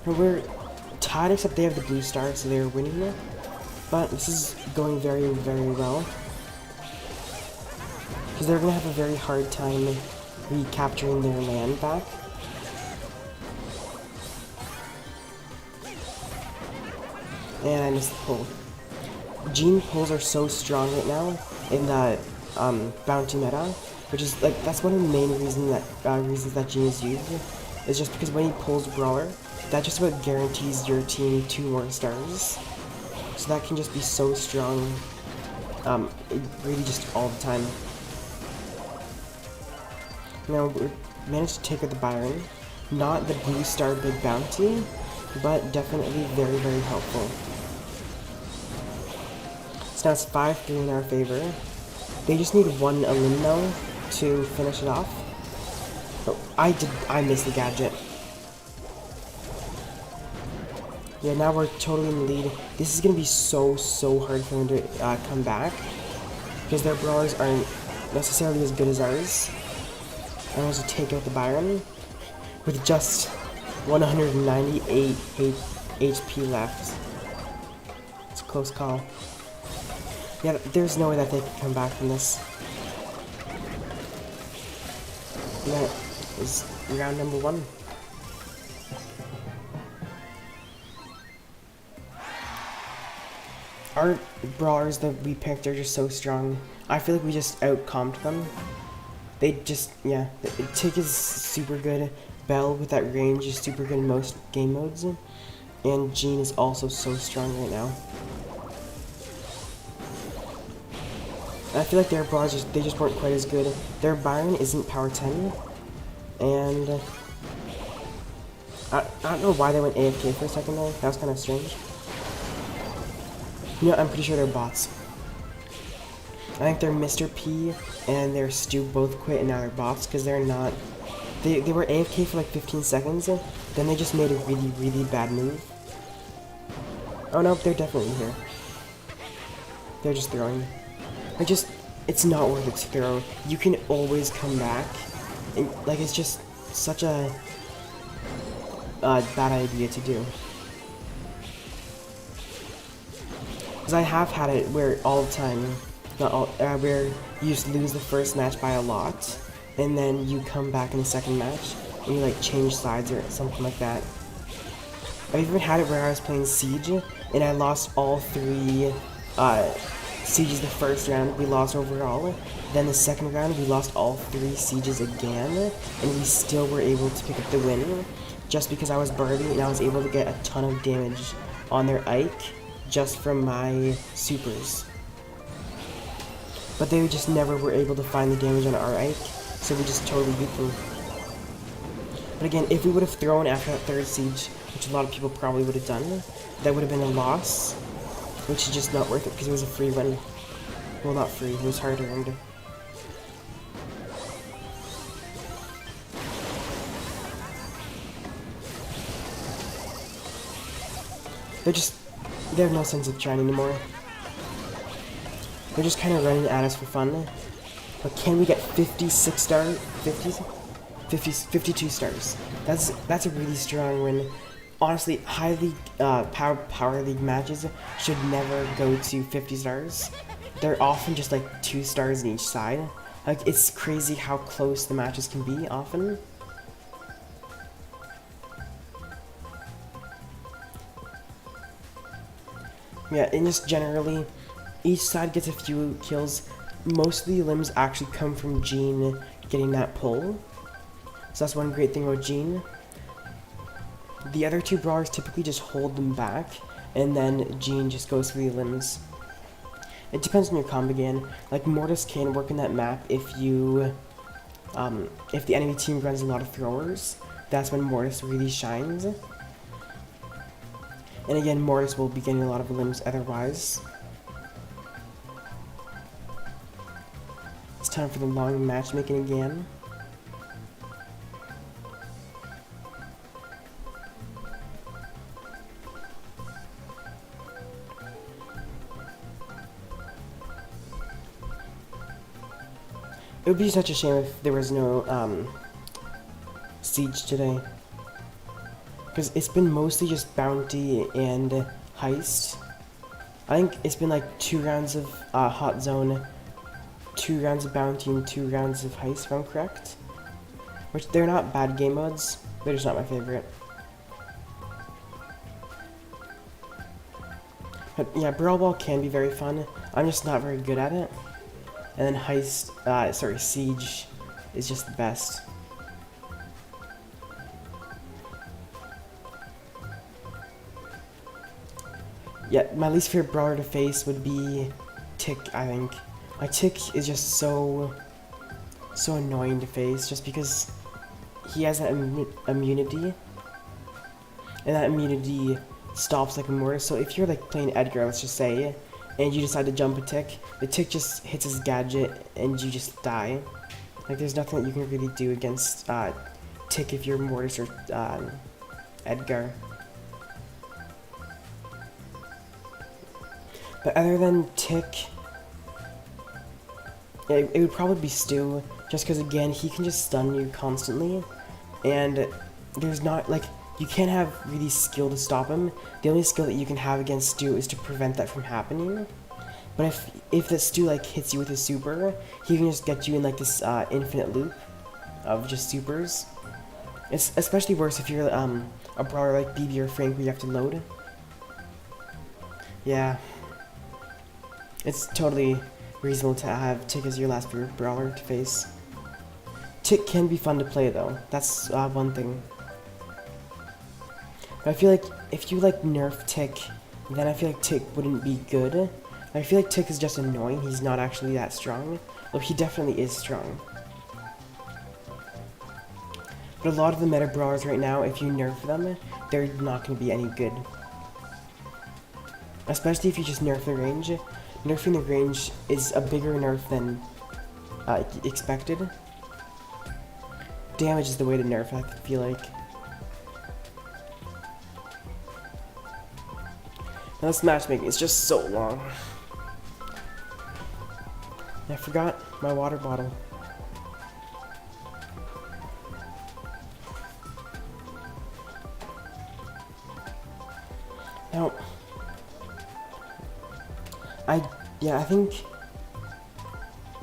Now we're tied, except they have the blue star, so they're winning it. But this is going very, very well. Because they're going to have a very hard time recapturing their land back. And I missed the pull. Jean pulls are so strong right now in the bounty meta, which is like, that's one of the main reasons that Jean is used, is just because when he pulls Brawler, that just about guarantees your team 2 more stars. So that can just be so strong, really just all the time. Now we managed to take out the Byron, not the blue star big bounty, but definitely very, very helpful. So now it's 5-3 in our favor. They just need one elim though to finish it off. Oh, I missed the gadget. Yeah, now we're totally in the lead. This is gonna be so hard for them to come back, because their brawlers aren't necessarily as good as ours. I want to take out the Byron with just 198 HP left. It's a close call. Yeah, there's no way that they can come back from this. And that is round number 1. Our brawlers that we picked are just so strong. I feel like we just out-comped them. They just, yeah, Tick is super good. Belle with that range is super good in most game modes. And Jean is also so strong right now. I feel like their brawlers they just weren't quite as good. Their Byron isn't power 10, and I don't know why they went AFK for a second there. That was kind of strange. You know, I'm pretty sure they're bots. I think they're Mr. P and their Stu both quit and now they're bots because they're not. They were AFK for like 15 seconds, then they just made a really, really bad move. Oh no, they're definitely here. They're just throwing. It's not worth it to throw. You can always come back. And, like, it's just such a bad idea to do. Because I have had it where all the time, not all, where you just lose the first match by a lot, and then you come back in the second match, and you like change sides or something like that. I've even had it where I was playing Siege, and I lost all 3 Sieges the first round, we lost overall. Then the second round, we lost all 3 Sieges again, and we still were able to pick up the win, just because I was birdie and I was able to get a ton of damage on their Ike, just from my supers. But they just never were able to find the damage on our Ike, so we just totally beat them. But again, if we would have thrown after that 3rd siege, which a lot of people probably would have done, that would have been a loss, which is just not worth it because it was a free win. Well, not free, it was hard earned. They have no sense of trying anymore. They're just kind of running at us for fun. But can we get 56 stars? 52 stars. That's a really strong win. Honestly, high league, power league matches should never go to 50 stars. They're often just like 2 stars in each side. Like, it's crazy how close the matches can be often. Yeah, and just generally, each side gets a few kills. Most of the limbs actually come from Jean getting that pull. So that's one great thing about Jean. The other 2 brawlers typically just hold them back, and then Jean just goes for the limbs. It depends on your comp again. Like, Mortis can work in that map if you, if the enemy team runs a lot of throwers. That's when Mortis really shines. And again, Mortis will be getting a lot of limbs otherwise. It's time for the long matchmaking again. It would be such a shame if there was no siege today. Because it's been mostly just bounty and heist. I think it's been like 2 rounds of hot zone, 2 rounds of bounty, and 2 rounds of heist, if I'm correct. Which, they're not bad game modes, they're just not my favorite. But yeah, Brawl Ball can be very fun. I'm just not very good at it. And then heist, siege is just the best. Yeah, my least favorite brawler to face would be Tick, I think. My Tick is just so annoying to face, just because he has that immunity. And that immunity stops like a Mortis. So if you're like playing Edgar, let's just say, and you decide to jump a Tick, the Tick just hits his gadget and you just die. Like, there's nothing that you can really do against Tick if you're Mortis or Edgar. But other than Tick, it would probably be Stu, just because again, he can just stun you constantly, and there's not, like, you can't have really skill to stop him. The only skill that you can have against Stu is to prevent that from happening. But if the Stu, like, hits you with his super, he can just get you in, like, this infinite loop of just supers. It's especially worse if you're a brawler like BB or Frank where you have to load. Yeah. It's totally reasonable to have Tick as your last brawler to face. Tick can be fun to play though, that's one thing. But I feel like if you like nerf Tick, then I feel like Tick wouldn't be good. I feel like Tick is just annoying. He's not actually that strong. Though he definitely is strong. But a lot of the meta brawlers right now, if you nerf them, they're not going to be any good. Especially if you just nerf the range. Nerfing the range is a bigger nerf than expected. Damage is the way to nerf, I feel like. Now this matchmaking is just so long. I forgot my water bottle. Now, I think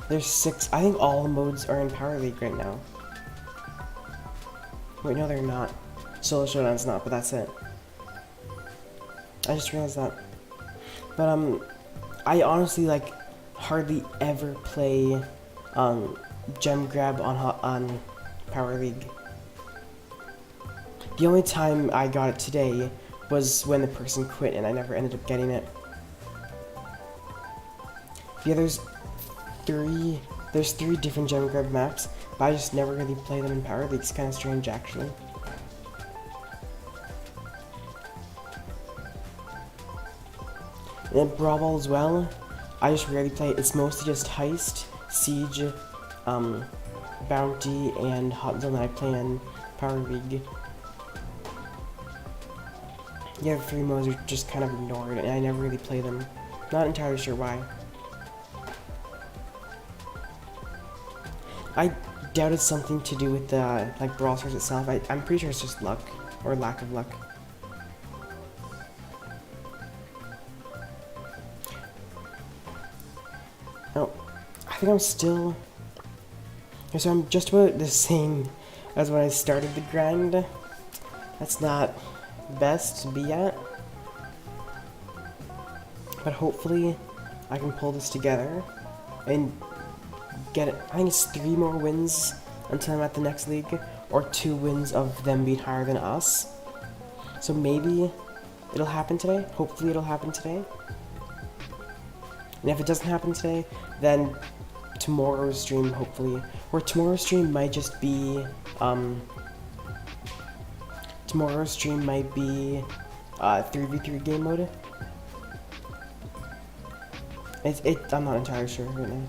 there's 6. I think all the modes are in Power League right now. Wait, no, they're not. Solo Showdown's not, but that's it. I just realized that. But I honestly like hardly ever play gem grab on Power League. The only time I got it today was when the person quit and I never ended up getting it. Yeah, there's three different gem grab maps, but I just never really play them in Power League. It's kind of strange, actually. And then Brawl Ball as well, I just rarely play it. It's mostly just Heist, Siege, Bounty, and Hot Zone that I play in Power League. The other 3 modes are just kind of ignored, and I never really play them. Not entirely sure why. I doubt it's something to do with like Brawl Stars itself. I'm pretty sure it's just luck, or lack of luck. Oh, I think I'm still... So I'm just about the same as when I started the grind. That's not best to be at. But hopefully I can pull this together and get it. I think it's 3 more wins until I'm at the next league, or 2 wins of them being higher than us. So maybe it'll happen today. Hopefully it'll happen today. And if it doesn't happen today, then tomorrow's stream, hopefully, or tomorrow's stream might just be, tomorrow's stream might be 3v3 game mode. I'm not entirely sure right now.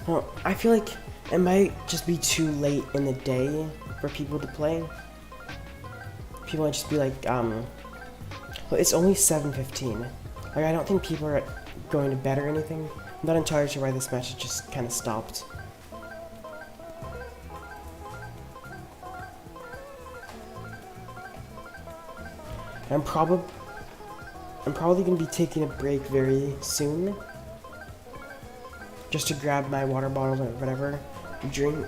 Well, I feel like it might just be too late in the day for people to play. People might just be like, well, it's only 7:15. Like, I don't think people are going to bed or anything. I'm not entirely sure why this match just kind of stopped. I'm probably going to be taking a break very soon. Just to grab my water bottle or whatever, drink.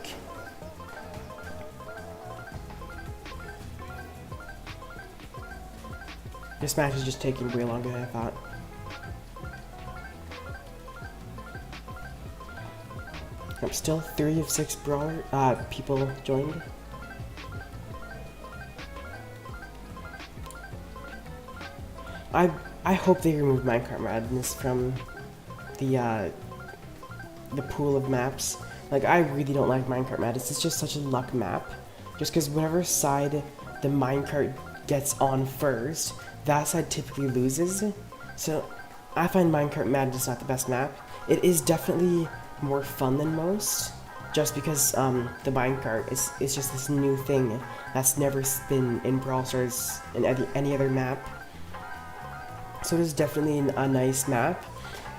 This match is just taking way longer than I thought. I'm still 3 of 6 brawler people joined. I hope they remove Minecart Madness from the pool of maps. Like, I really don't like Minecart Madness. It's just such a luck map. Just because whatever side the minecart gets on first, that side typically loses. So I find Minecart Madness not the best map. It is definitely more fun than most, just because the minecart is just this new thing that's never been in Brawl Stars in any other map. So it is definitely a nice map,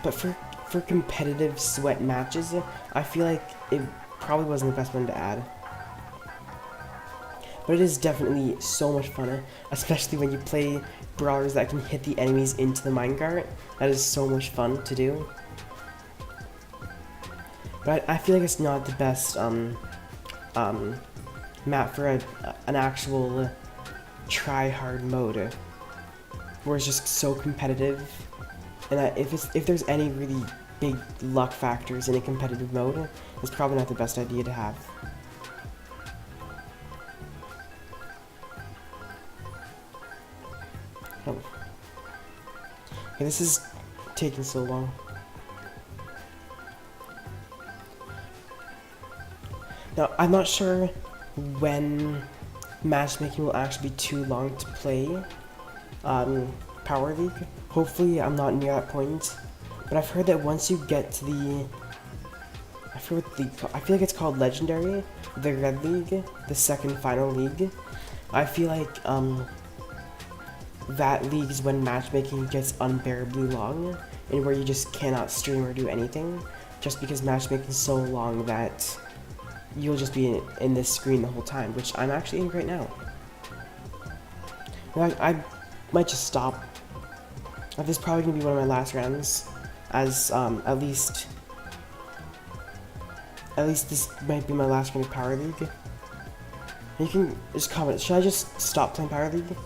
but for competitive sweat matches, I feel like it probably wasn't the best one to add. But it is definitely so much fun, especially when you play brawlers that can hit the enemies into the minecart. That is so much fun to do. But I feel like it's not the best map for an actual try-hard mode, where it's just so competitive. And if there's any really big luck factors in a competitive mode is probably not the best idea to have. Oh. Okay, this is taking so long. Now, I'm not sure when matchmaking will actually be too long to play Power League. Hopefully I'm not near that point. But I've heard that once you get to the... I forget what the league called. I feel like it's called Legendary, the Red League, the second final league. I feel like that league is when matchmaking gets unbearably long and where you just cannot stream or do anything just because matchmaking is so long that you'll just be in this screen the whole time, which I'm actually in right now. I might just stop. This is probably going to be one of my last rounds, as at least this might be my last round of Power League. You can just comment, should I just stop playing Power League?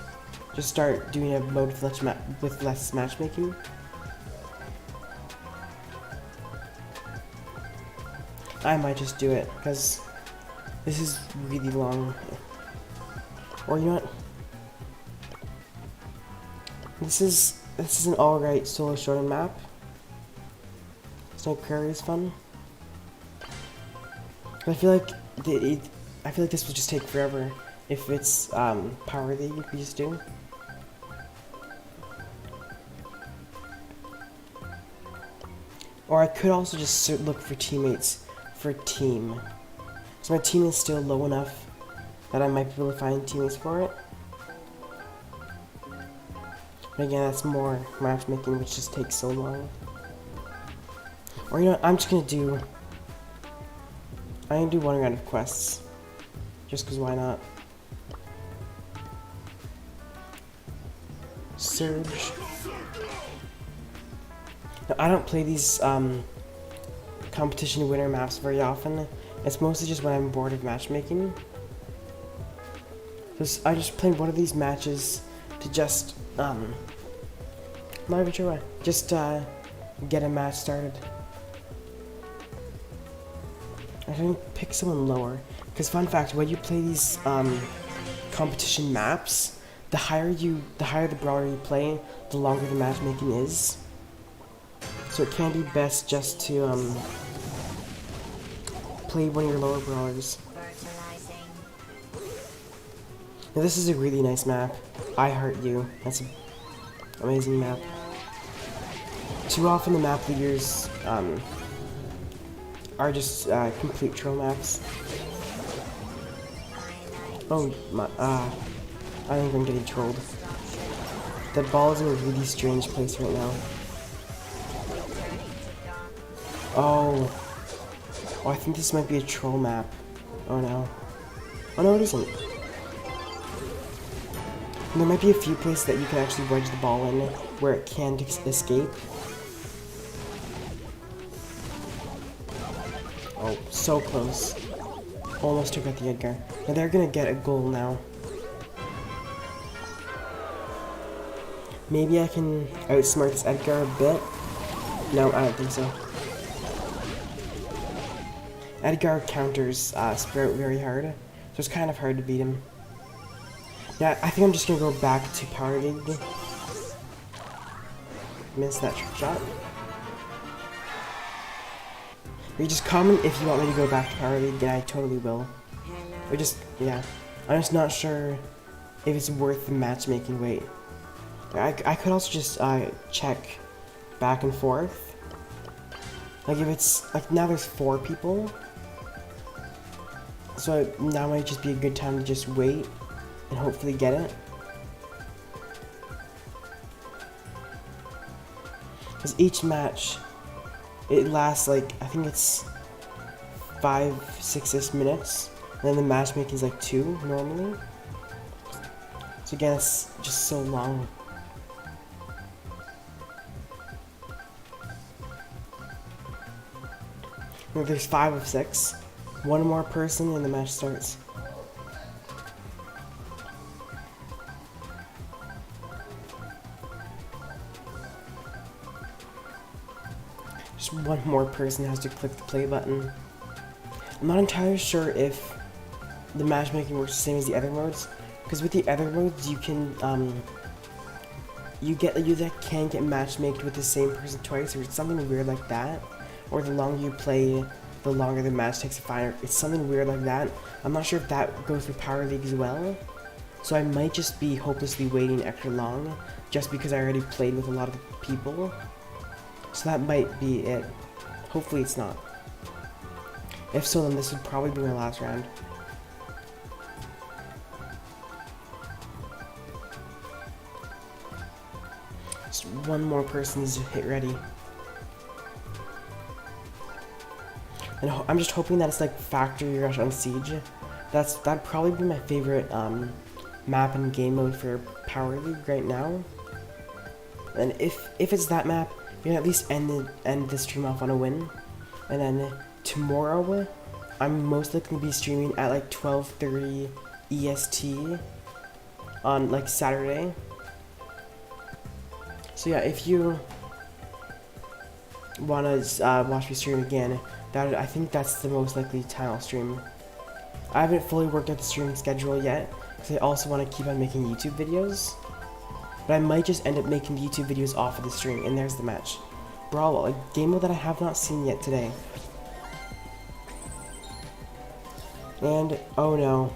Just start doing a mode with less matchmaking? I might just do it, because this is really long. Or you know what? This is an alright solo showdown map. Snow Prairie is fun. But I feel like this will just take forever if it's Power League we just do. Or I could also just look for teammates for a team. So my team is still low enough that I might be able to find teammates for it. But again, that's more matchmaking, which just takes so long. Or you know what, I'm gonna do one round of quests. Just cause why not? Surge. Now, I don't play these competition winner maps very often. It's mostly just when I'm bored of matchmaking. I just play one of these matches to just not even sure why. Just get a match started. I didn't pick someone lower. Because fun fact, when you play these competition maps, the higher the brawler you play, the longer the matchmaking is. So it can be best just to play one of your lower brawlers. Now this is a really nice map. I Heart You. That's an amazing map. Too often the map leaders are just complete troll maps. Oh my, I think I'm getting trolled. That ball is in a really strange place right now. Oh, I think this might be a troll map. Oh no. Oh no, it isn't. And there might be a few places that you can actually wedge the ball in where it can't escape. Oh, so close. Almost took out the Edgar. Now they're gonna get a goal now. Maybe I can outsmart this Edgar a bit. No, I don't think so. Edgar counters Sprout very hard, so it's kind of hard to beat him. Yeah, I think I'm just gonna go back to Power League. Missed that trick shot. You just comment if you want me to go back to Power League, and I totally will. Or just, yeah. I'm just not sure if it's worth the matchmaking wait. I could also just check back and forth. Like if it's, like now there's 4 people. So now might just be a good time to just wait and hopefully get it. Because each match, it lasts like, I think it's 5-6 minutes. And then the matchmaking is like 2 normally. So again, it's just so long. If there's 5 of 6. One more person and the match starts. Just one more person has to click the play button. I'm not entirely sure if the matchmaking works the same as the other modes, because with the other modes you can you can get matchmaked with the same person twice, or something weird like that. Or the longer you play, the longer the match takes to find. It's something weird like that. I'm not sure if that goes for Power League as well. So I might just be hopelessly waiting extra long, just because I already played with a lot of people. So that might be it. Hopefully it's not. If so, then this would probably be my last round. Just one more person needs to hit ready. And I'm just hoping that it's like Factory Rush on Siege. That'd probably be my favorite map and game mode for Power League right now. And if it's that map, you can at least end the stream off on a win. And then tomorrow, I'm most likely to be streaming at like 12:30 EST on like Saturday. So yeah, if you wanna watch me stream again, I think that's the most likely time I'll stream. I haven't fully worked out the streaming schedule yet, because I also want to keep on making YouTube videos. But I might just end up making the YouTube videos off of the stream, and there's the match. Brawl, a game mode that I have not seen yet today. And, oh no,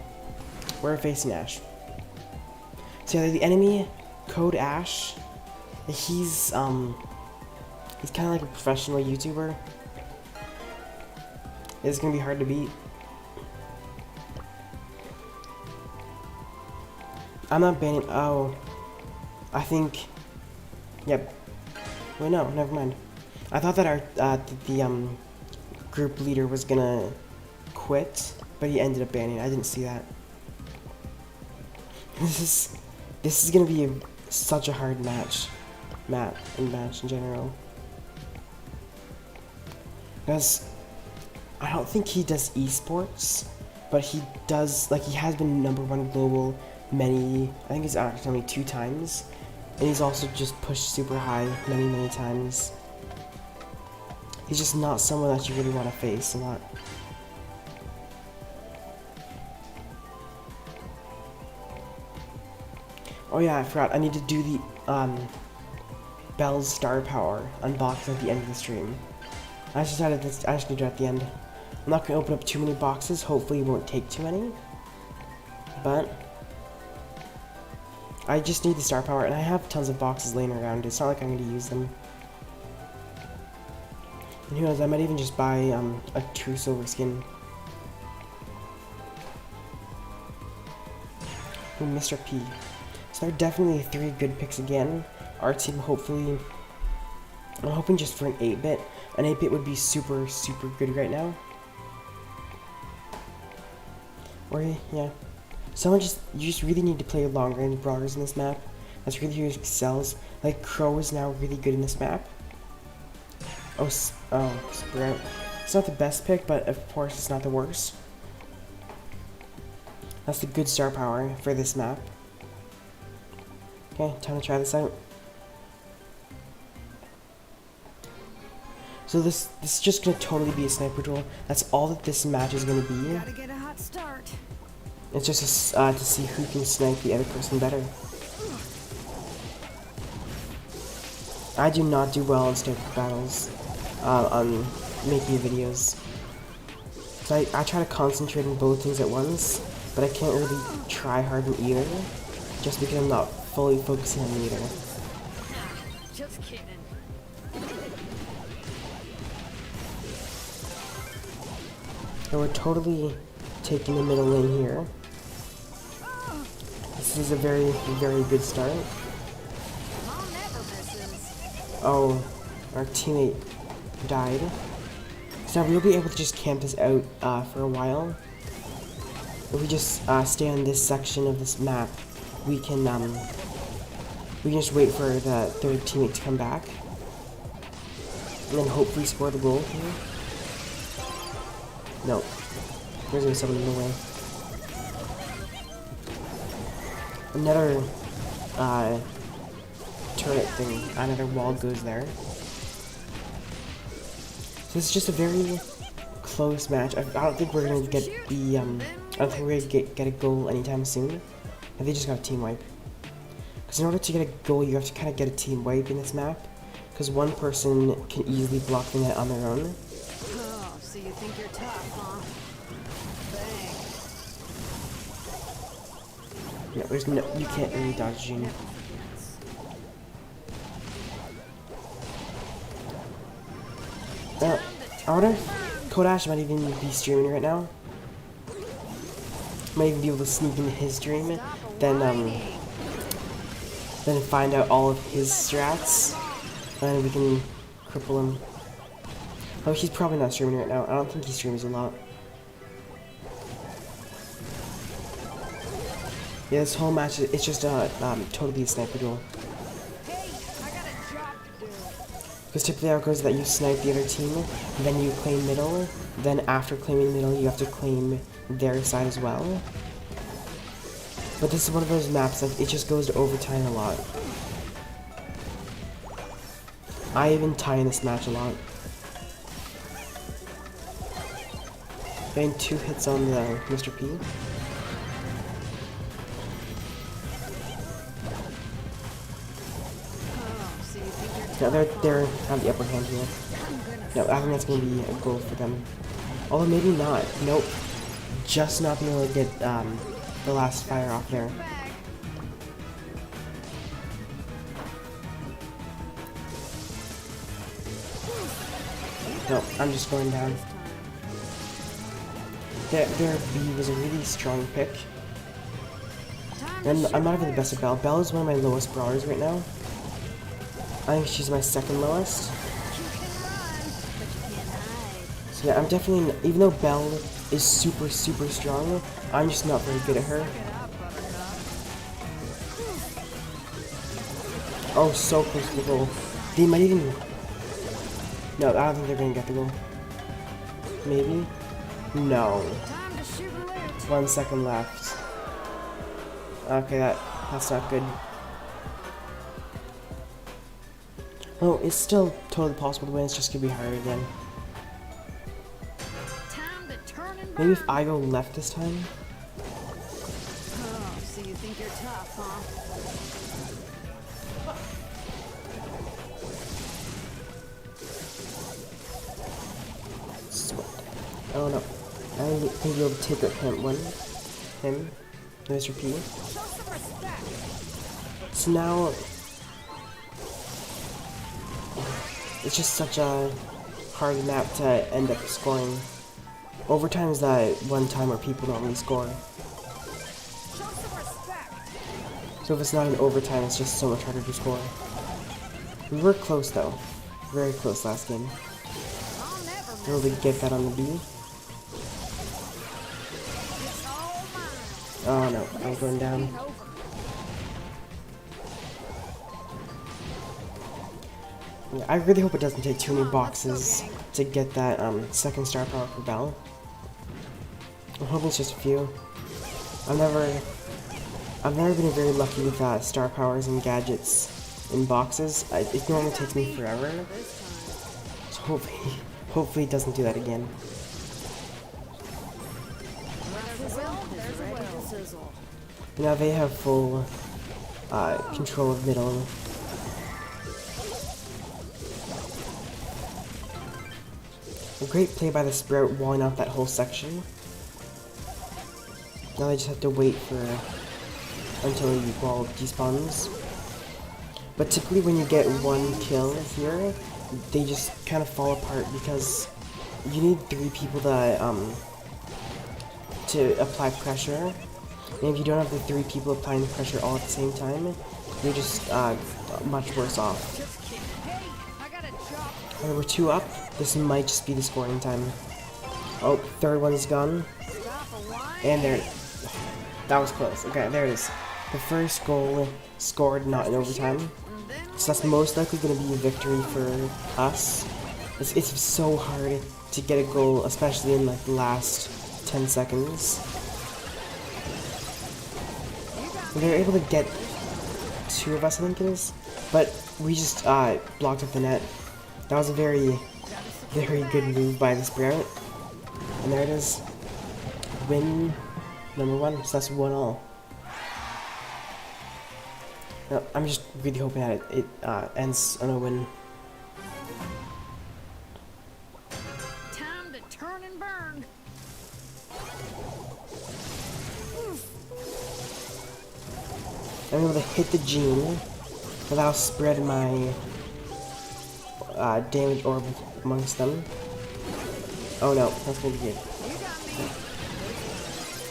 we're facing Ash. So yeah, the enemy, Code Ash, he's kind of like a professional YouTuber. It's gonna be hard to beat. I'm not banning. Oh, I think. Yep. Wait, no, never mind. I thought that our the group leader was gonna quit, but he ended up banning. I didn't see that. This is gonna be such a hard match in general. Because I don't think he does esports, but he does, like, he has been #1 global I think it's actually only 2 times, and he's also just pushed super high many times. He's just not someone that you really want to face a lot. Oh yeah, I forgot, I need to do the Belle's Star Power unboxing at the end of the stream. I just decided I just need to do it at the end. I'm not going to open up too many boxes, hopefully it won't take too many. But I just need the star power, and I have tons of boxes laying around. It's not like I'm going to use them. And who knows, I might even just buy a true silver skin. Ooh, Mr. P. So there are definitely 3 good picks again. Our team, hopefully, I'm hoping just for an 8-bit. An 8-bit would be super good right now. Or, yeah. You just really need to play long-range brawlers in this map. That's really who excels. Like, Crow is now really good in this map. Oh, Sprout. It's not the best pick, but of course it's not the worst. That's the good star power for this map. Okay, time to try this out. So this is just gonna totally be a sniper duel. That's all that this match is gonna be. Gotta get a hot start. It's just to see who can snipe the other person better. I do not do well in sniper battles, on making videos. So I try to concentrate on both things at once, but I can't really try hard in either, just because I'm not fully focusing on either. Just kidding. So we're totally taking the middle lane here. This is a very good start. Oh, our teammate died. So now we'll be able to just camp this out for a while. If we just stay on this section of this map, we can just wait for the third teammate to come back, and then hopefully score the goal here. No, there's gonna be someone in the way. Another turret thing, another wall goes there. So this is just a very close match. I don't think we're gonna get the I don't think we're gonna get a goal anytime soon. I think just got a team wipe. Because in order to get a goal, you have to kind of get a team wipe in this map. Because one person can easily block the net on their own. Oh, so you think you're tough, huh? Thanks. No, there's no, you can't really dodge June. I wonder if Kodash might even be streaming right now. Might even be able to sneak into his stream, then find out all of his strats, and we can cripple him. Oh, he's probably not streaming right now. I don't think he streams a lot. Yeah, this whole match, it's just totally a sniper duel. Because typically how it goes is that you snipe the other team, then you claim middle, then after claiming middle you have to claim their side as well. But this is one of those maps that it just goes to overtime a lot. I even tie in this match a lot. Getting 2 hits on the Mr. P. No, they're have the upper hand here. No, I think that's gonna be a goal for them. Although maybe not. Nope. Just not being able to get the last fire off there. No, I'm just going down. Their B was a really strong pick. And I'm not even the best at Belle. Belle is one of my lowest brawlers right now. I think she's my second lowest. So yeah, I'm definitely, even though Belle is super strong, I'm just not very good at her. Oh, so close to the goal. They might even... No, I don't think they're gonna get the goal. Maybe? No. 1 second left. Okay, that's not good. Oh, it's still totally possible to win, it's just gonna be harder again. Maybe if I go left this time? Oh, so you think you're tough, huh? Sweat. Oh no. I think you'll take that him. Mr. P. So now... It's just such a hard map to end up scoring. Overtime is that one time where people normally score. So if it's not an overtime, it's just so much harder to score. We were close though. Very close last game. Able to get that on the B. Oh no, I'm going down. Yeah, I really hope it doesn't take too many boxes to get that second star power for Belle. I'm hoping it's just a few. I've never been very lucky with star powers and gadgets in boxes. It normally takes me forever. So hopefully it doesn't do that again. Now they have full control of middle. A great play by the Sprout walling out that whole section. Now they just have to wait until the ball despawns. But typically when you get one kill here, they just kind of fall apart because you need 3 people to apply pressure. And if you don't have the 3 people applying the pressure all at the same time, you're just much worse off. Okay, we're 2 up. This might just be the scoring time. Oh, third one's gone. And there. That was close. Okay, there it is. The first goal scored not in overtime. So that's most likely going to be a victory for us. It's so hard to get a goal, especially in like the last 10 seconds. And they were able to get 2 of us, I think it is. But we just blocked up the net. That was a very Very good move by the Sprout. And there it is. Win number 1, so that's 1-all. No, I'm just really hoping that it ends on a win. Time to turn and burn. I'm able to hit the gene without spreading my damage orb amongst them. Oh no, that's gonna be good.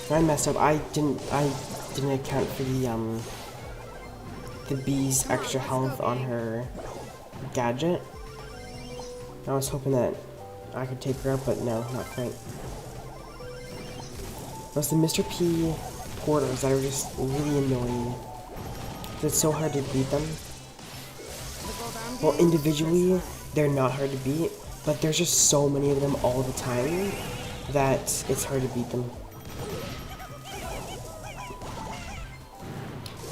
I messed up. I didn't account for the bee's extra health on her gadget. I was hoping that I could take her out, but no, not quite. It was the Mr. P porters that are just really annoying. It's so hard to beat them. Well, individually, they're not hard to beat, but there's just so many of them all the time that it's hard to beat them.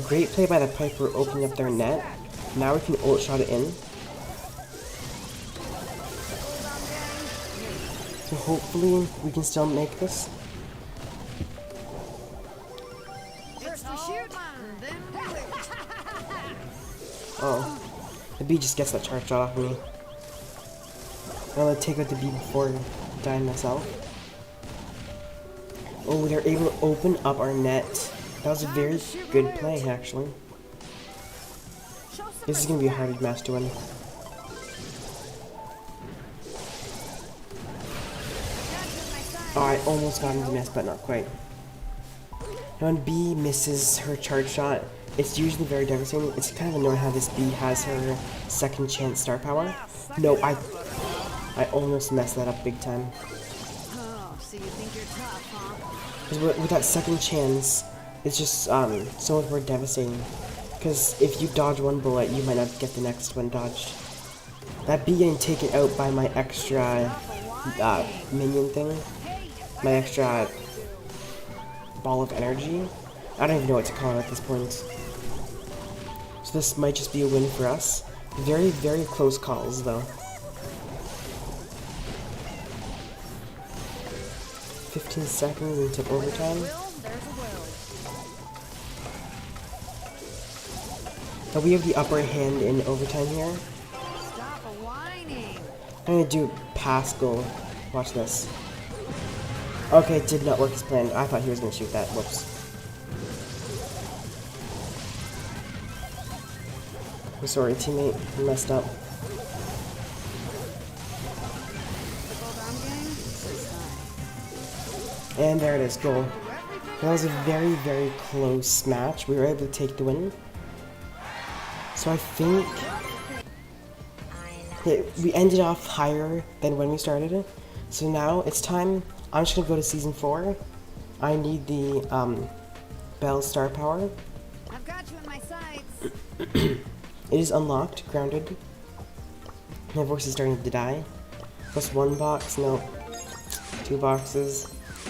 Great play by the Piper opening up their net. Now we can ult shot it in. So hopefully we can still make this. Oh, the bee just gets that charge shot off me. I'm gonna take out the bee before dying myself. Oh, they're able to open up our net. That was a very good play, actually. This is gonna be a hard match to win. Oh, I almost got him to miss, but not quite. Now when B misses her charge shot, it's usually very devastating. It's kind of annoying how this B has her second chance star power. No, I almost messed that up big time. Oh, so you think you're tough, huh? Because with that second chance, it's just so much more devastating. Because if you dodge one bullet, you might not get the next one dodged. That B getting taken out by my extra minion thing, my extra ball of energy. I don't even know what to call it at this point. So this might just be a win for us. Very, very close calls though. 15 seconds into overtime. Now we have the upper hand in overtime here. Stop whining. I'm gonna do pass goal. Watch this. Okay, it did not work as planned. I thought he was gonna shoot that. Whoops. I'm sorry, teammate. You messed up. And there it is, goal. That was a very, very close match. We were able to take the win. So I think we ended off higher than when we started it. So now it's time. I'm just gonna go to season 4. I need the Bell star power. I've got you in my sights. It is unlocked, grounded. My voice is starting to die. Plus 1 box, no. 2 boxes,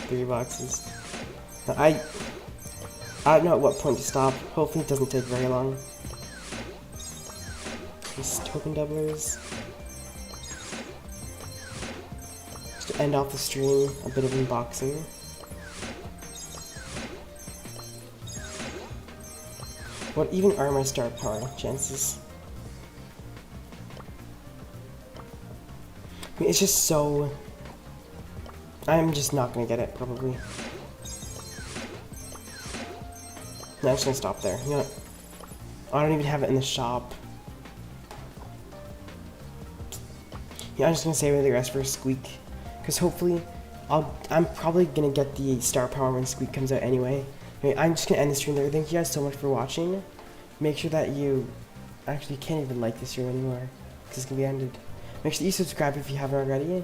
3 boxes. I don't know at what point to stop. Hopefully it doesn't take very long. These token doublers. Just to end off the stream, a bit of unboxing. What even are my star power chances? I mean, it's just so... I'm just not gonna get it, probably. No, I'm just gonna stop there. You know what? I don't even have it in the shop. Yeah, I'm just gonna save the rest for Squeak. Because hopefully, I'm probably gonna get the star power when Squeak comes out anyway. Anyway, I'm just gonna end the stream there. Thank you guys so much for watching. Make sure that you... Actually, you can't even like this stream anymore. Because it's gonna be ended. Make sure that you subscribe if you haven't already.